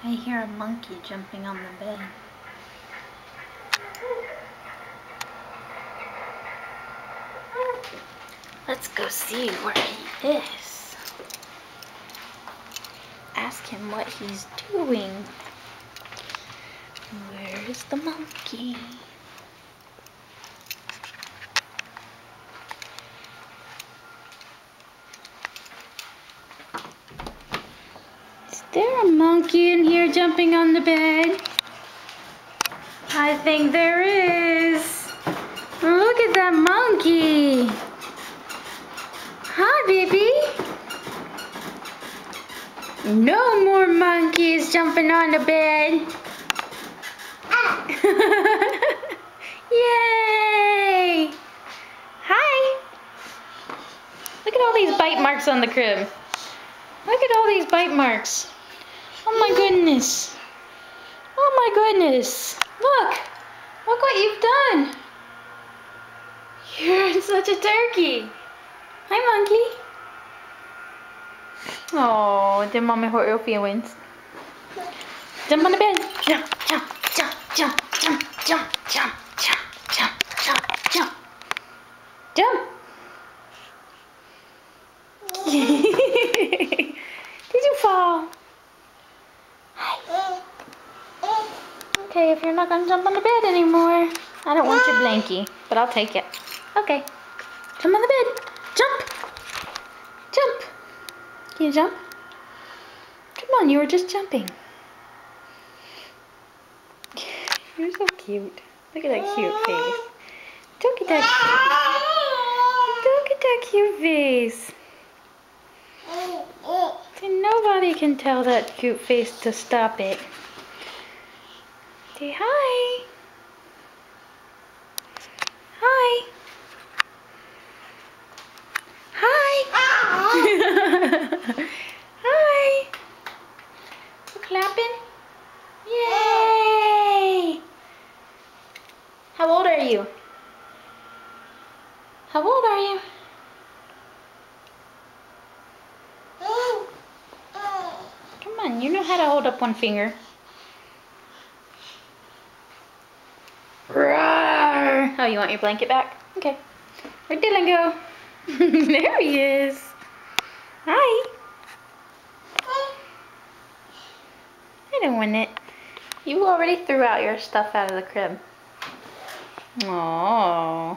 I hear a monkey jumping on the bed. Let's go see where he is. Ask him what he's doing. Where is the monkey? Is there a monkey in here jumping on the bed? I think there is. Look at that monkey. Hi, baby. No more monkeys jumping on the bed. Yay! Hi. Look at all these bite marks on the crib. Look at all these bite marks. Oh my goodness. Oh my goodness. Look. Look what you've done. You're such a turkey. Hi, monkey. Oh, did mommy hurt your feelings? Jump on the bed. Jump, jump, jump, jump, jump, jump, jump, jump, jump, jump, jump. Jump. Did you fall? Hi. Okay, if you're not gonna jump on the bed anymore, I don't want your blankie, but I'll take it. Okay. Jump on the bed. Jump. Jump. Can you jump? Come on, you were just jumping. You're so cute. Look at that cute face. Look at that. Look at that cute face. See, nobody can tell that cute face to stop it. Say hi. Hi. Hi. Hi. You clapping? Yay. How old are you? How old are you? Come on, you know how to hold up one finger. Roar. Oh, you want your blanket back? Okay. Where'd Dylan go? There he is. Hi. I don't want it. You already threw out your stuff out of the crib. Aww.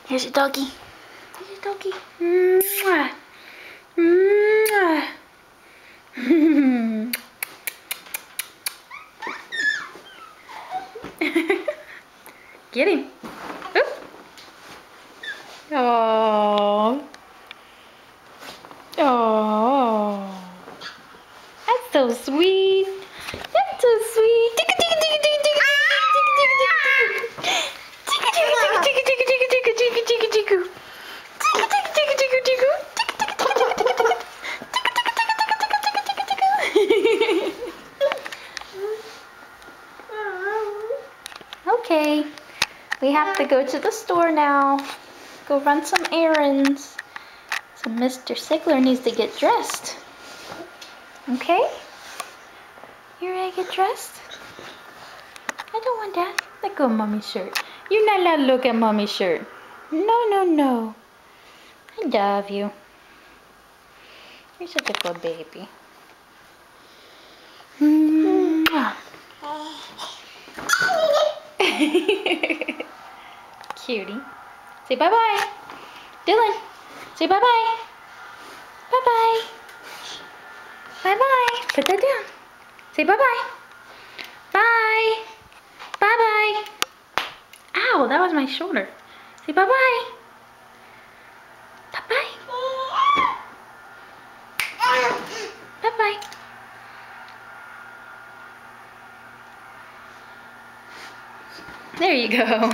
Here's your doggy. Here's your doggy. Mwah. Mwah. Get him. Oh. Oh. That's so sweet. That's so sweet. Okay, we have to go to the store now. Go run some errands. So Mr. Sigler needs to get dressed. Okay? You ready to get dressed? I don't want that. Let go of mommy's shirt. You're not allowed to look at mommy's shirt. No, no, no. I love you. You're such a good baby. Cutie. Say bye-bye. Dylan, say bye-bye. Bye-bye. Bye-bye. Put that down. Say bye-bye. Bye. Bye-bye. Ow, that was my shoulder. Say bye-bye. Bye-bye. Bye-bye. There you go.